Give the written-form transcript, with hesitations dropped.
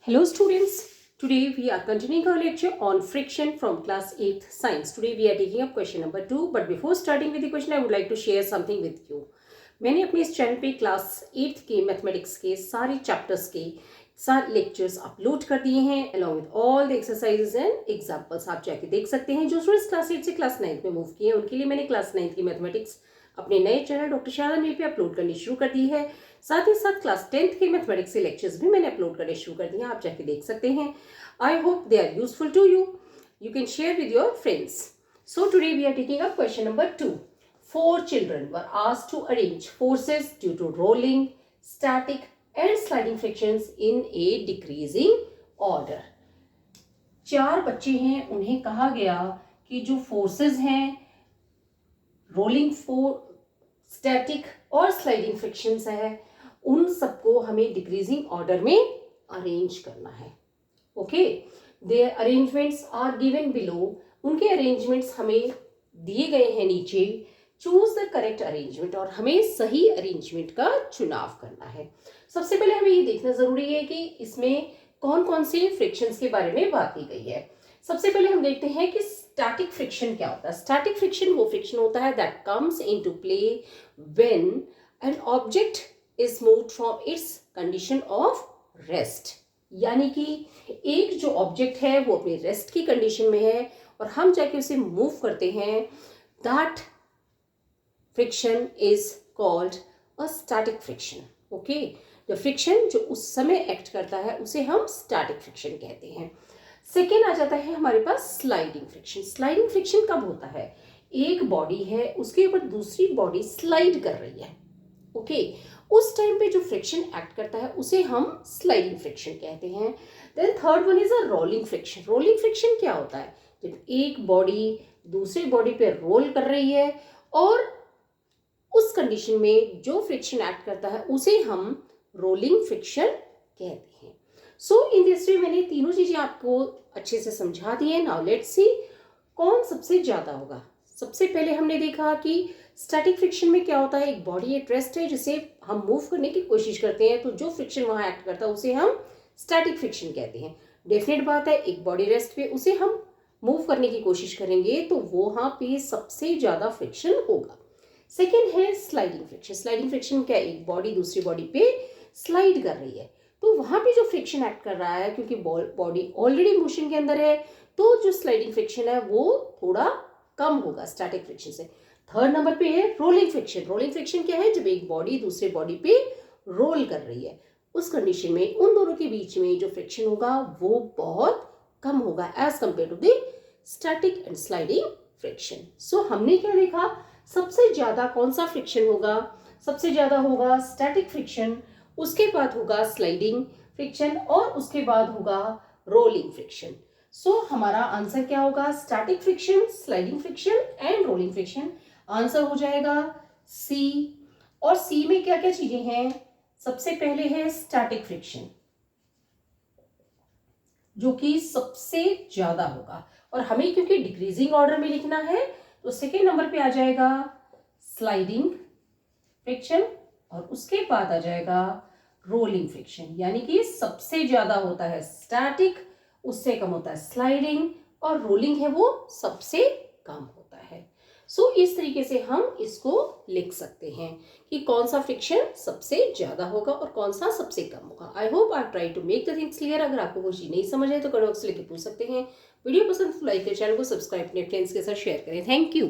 Hello students, today we are continuing our lecture on friction from class 8th science. Today we are taking up question number 2, but before starting with the question I would like to share something with you. मैंने अपने इस channel पे class 8th के mathematics के सारे chapters के सारे lectures upload कर दिए हैं along with all the exercises and examples. आप जाके देख सकते हैं. जो स्टूडेंट्स क्लास 8 से क्लास 9 में मूव किए हैं उनके लिए मैंने क्लास 9 की मैथमेटिक्स अपने नए चैनल डॉक्टर शारदा मेल पे अपलोड करनी शुरू कर दी है. साथ ही साथ क्लास 10th के मैथमेटिक्स के लेक्चर्स भी मैंने अपलोड करने शुरू कर दिए हैं. आप जाके देख सकते हैं. I hope they are useful to you. You can share with your friends. So today we are taking up question number 2. 4 children were asked to arrange forces due to rolling, static and sliding frictions in a decreasing order. 4 बच्चे हैं, उन्हें कहा गया कि जो forces हैं, rolling static और sliding frictions है, उन सबको हमें डिक्रीजिंग ऑर्डर में अरेंज करना है. Okay, their arrangements are given below. उनके अरेंजमेंट्स हमें दिए गए हैं नीचे. चूज द करेक्ट अरेंजमेंट, और हमें सही अरेंजमेंट का चुनाव करना है. सबसे पहले हमें ये देखना जरूरी है कि इसमें कौन कौन से फ्रिक्शंस के बारे में बात की गई है. सबसे पहले हम देखते हैं कि स्टैटिक फ्रिक्शन क्या होता है. स्टैटिक फ्रिक्शन वो फ्रिक्शन होता है that comes into play when an object is moved from its condition of rest. यानी कि एक जो ऑब्जेक्ट है वो अपनी रेस्ट की कंडीशन में है और हम जाके उसे मूव करते हैं. That friction is called a static friction. Okay, जो फ्रिक्शन जो उस समय एक्ट करता है उसे हम स्टैटिक फ्रिक्शन कहते हैं. सेकेंड आ जाता है हमारे पास स्लाइडिंग फ्रिक्शन. स्लाइडिंग फ्रिक्शन कब होता है? एक बॉडी है, उसके ऊपर दूसरी बॉडी स्लाइड कर रही है. ओके, उस टाइम पे जो फ्रिक्शन एक्ट करता है उसे हम स्लाइडिंग फ्रिक्शन कहते हैं. Then third one is a rolling friction. Rolling friction क्या होता है? जब एक बॉडी दूसरी बॉडी पे रोल कर रही है और उस कंडीशन में जो फ्रिक्शन एक्ट करता है उसे हम रोलिंग फ्रिक्शन कहते हैं. सो इन दिस वे मैंने तीनों चीजें आपको अच्छे से समझा दी है. नाउ लेट्स सी कौन सबसे ज्यादा होगा. सबसे पहले हमने देखा कि स्टैटिक फ्रिक्शन में क्या होता है. एक बॉडी एट रेस्ट है जिसे हम मूव करने की कोशिश करते हैं, तो जो फ्रिक्शन वहां एक्ट करता है उसे हम स्टैटिक फ्रिक्शन कहते हैं. डेफिनेट बात है, एक बॉडी रेस्ट पे उसे हम मूव करने की कोशिश करेंगे तो वहां पे सबसे ज्यादा फ्रिक्शन होगा. सेकेंड है स्लाइडिंग फ्रिक्शन. स्लाइडिंग फ्रिक्शन क्या है? एक बॉडी दूसरी बॉडी पे स्लाइड कर रही है, तो वहां पे जो फ्रिक्शन एक्ट कर रहा है, क्योंकि बॉडी ऑलरेडी मोशन के अंदर है, तो जो स्लाइडिंग फ्रिक्शन है वो थोड़ा कम होगा स्टैटिक फ्रिक्शन से. थर्ड नंबर पे है रोलिंग फ्रिक्शन. रोलिंग फ्रिक्शन क्या है? जब एक बॉडी दूसरे बॉडी पे रोल कर रही है, उस कंडीशन में उन दोनों के बीच में जो फ्रिक्शन होगा वो बहुत कम होगा as compare to the static and sliding friction. So हमने क्या देखा? सबसे ज्यादा कौन सा फ्रिक्शन होगा? सबसे ज्यादा होगा स्टैटिक फ्रिक्शन, उसके बाद होगा स्लाइडिंग फ्रिक्शन और उसके बाद होगा रोलिंग फ्रिक्शन. सो हमारा आंसर क्या होगा? Static friction, sliding friction and rolling friction. Answer हो जाएगा सी. और सी में क्या क्या चीजें हैं? सबसे पहले है स्टैटिक फ्रिक्शन जो कि सबसे ज्यादा होगा, और हमें क्योंकि डिक्रीजिंग ऑर्डर में लिखना है तो सेकेंड नंबर पे आ जाएगा स्लाइडिंग फ्रिक्शन और उसके बाद आ जाएगा रोलिंग फ्रिक्शन. यानी कि सबसे ज्यादा होता है स्टैटिक, उससे कम होता है स्लाइडिंग, और रोलिंग है वो सबसे कम होता है. सो इस तरीके से हम इसको लिख सकते हैं कि कौन सा फ्रिक्शन सबसे ज्यादा होगा और कौन सा सबसे कम होगा. I hope I try to make the things clear. अगर आपको कुछ नहीं समझ आए तो कमेंट बॉक्स में लिख के पूछ सकते हैं. वीडियो पसंद तो लाइक करें, चैनल को सब्सक्राइब अपने फ्रेंड्स के साथ शेयर करें. Thank you.